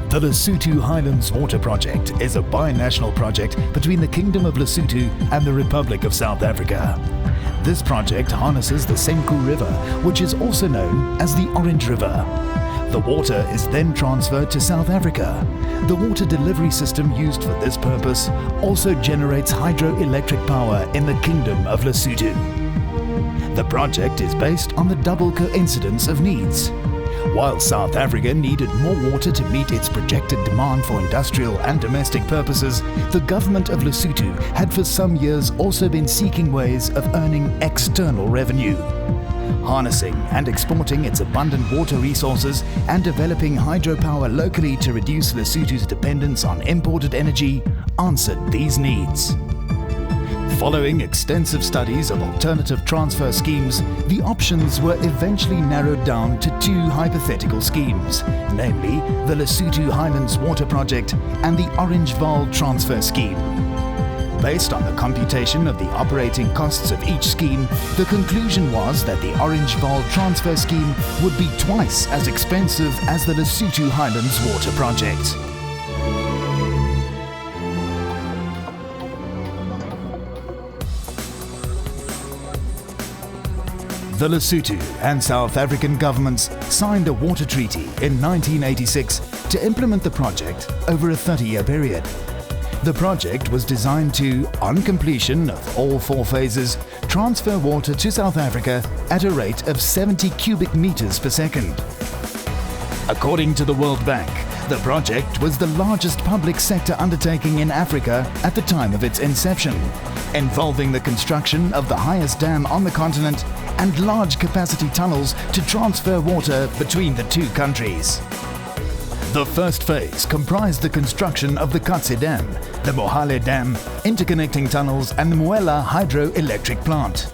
The Lesotho Highlands Water Project is a binational project between the Kingdom of Lesotho and the Republic of South Africa. This project harnesses the Senku River, which is also known as the Orange River. The water is then transferred to South Africa. The water delivery system used for this purpose also generates hydroelectric power in the Kingdom of Lesotho. The project is based on the double coincidence of needs. While South Africa needed more water to meet its projected demand for industrial and domestic purposes, the government of Lesotho had for some years also been seeking ways of earning external revenue. Harnessing and exporting its abundant water resources and developing hydropower locally to reduce Lesotho's dependence on imported energy answered these needs. Following extensive studies of alternative transfer schemes, the options were eventually narrowed down to two hypothetical schemes, namely the Lesotho Highlands Water Project and the Orange Vaal Transfer Scheme. Based on the computation of the operating costs of each scheme, the conclusion was that the Orange Vaal Transfer Scheme would be twice as expensive as the Lesotho Highlands Water Project. The Lesotho and South African governments signed a water treaty in 1986 to implement the project over a 30-year period. The project was designed to, on completion of all four phases, transfer water to South Africa at a rate of 70 cubic meters per second. According to the World Bank, the project was the largest public sector undertaking in Africa at the time of its inception, involving the construction of the highest dam on the continent and large capacity tunnels to transfer water between the two countries. The first phase comprised the construction of the Katse Dam, the Mohale Dam, interconnecting tunnels and the Muela hydroelectric plant.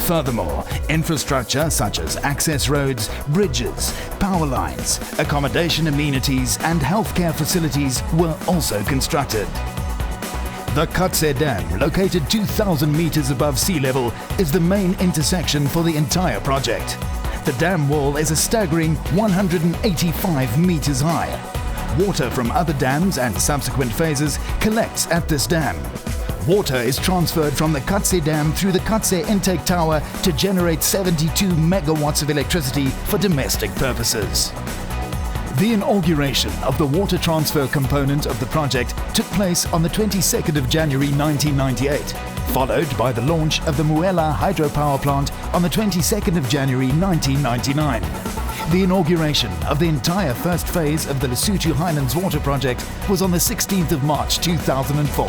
Furthermore, infrastructure such as access roads, bridges, power lines, accommodation amenities and healthcare facilities were also constructed. The Katse Dam, located 2,000 meters above sea level, is the main intersection for the entire project. The dam wall is a staggering 185 meters high. Water from other dams and subsequent phases collects at this dam. Water is transferred from the Katse Dam through the Katse Intake Tower to generate 72 megawatts of electricity for domestic purposes. The inauguration of the water transfer component of the project took place on the 22nd of January 1998, followed by the launch of the Muela hydropower plant on the 22nd of January 1999. The inauguration of the entire first phase of the Lesotho Highlands Water Project was on the 16th of March 2004.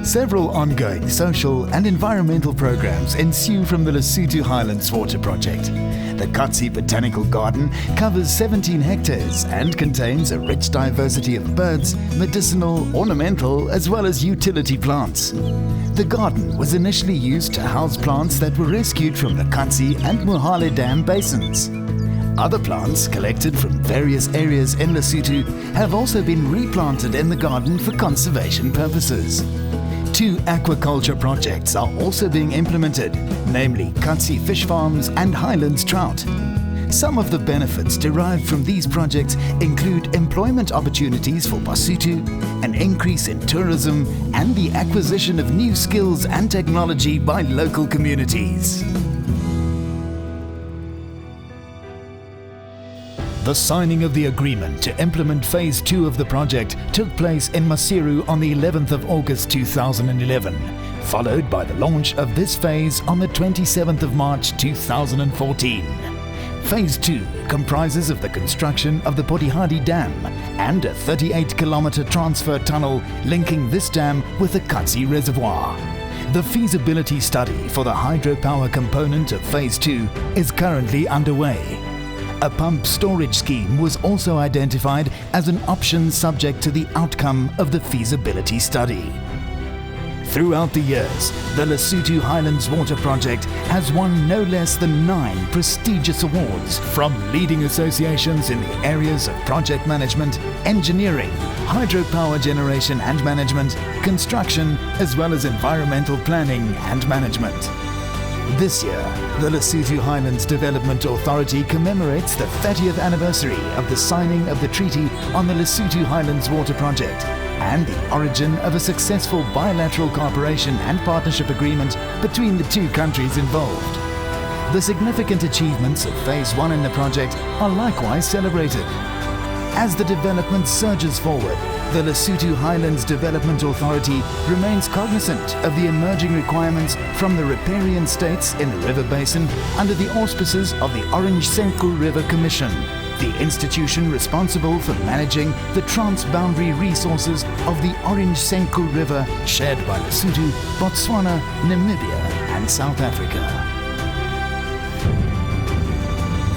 Several ongoing social and environmental programs ensue from the Lesotho Highlands Water Project. The Katse Botanical Garden covers 17 hectares and contains a rich diversity of birds, medicinal, ornamental, as well as utility plants. The garden was initially used to house plants that were rescued from the Katse and Mohale Dam basins. Other plants collected from various areas in Lesotho have also been replanted in the garden for conservation purposes. Two aquaculture projects are also being implemented, namely Katse Fish Farms and Highlands Trout. Some of the benefits derived from these projects include employment opportunities for Basotho, an increase in tourism, and the acquisition of new skills and technology by local communities. The signing of the agreement to implement Phase 2 of the project took place in Maseru on the 11th of August 2011, followed by the launch of this phase on the 27th of March 2014. Phase 2 comprises of the construction of the Potihadi Dam and a 38-kilometer transfer tunnel linking this dam with the Katse Reservoir. The feasibility study for the hydropower component of Phase 2 is currently underway. A pump storage scheme was also identified as an option subject to the outcome of the feasibility study. Throughout the years, the Lesotho Highlands Water Project has won no less than 9 prestigious awards from leading associations in the areas of project management, engineering, hydropower generation and management, construction, as well as environmental planning and management. This year, the Lesotho Highlands Development Authority commemorates the 30th anniversary of the signing of the treaty on the Lesotho Highlands Water Project and the origin of a successful bilateral cooperation and partnership agreement between the two countries involved. The significant achievements of Phase 1 in the project are likewise celebrated. As the development surges forward, the Lesotho Highlands Development Authority remains cognizant of the emerging requirements from the riparian states in the river basin under the auspices of the Orange Senqu River Commission, the institution responsible for managing the transboundary resources of the Orange Senqu River shared by Lesotho, Botswana, Namibia and South Africa.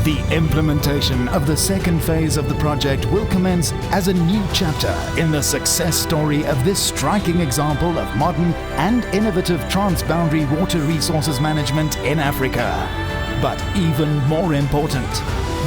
The implementation of the second phase of the project will commence as a new chapter in the success story of this striking example of modern and innovative transboundary water resources management in Africa. But even more important,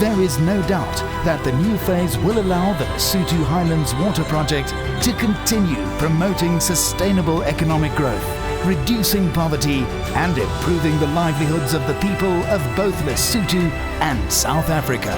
there is no doubt that the new phase will allow the Lesotho Highlands Water Project to continue promoting sustainable economic growth, reducing poverty and improving the livelihoods of the people of both Lesotho and South Africa.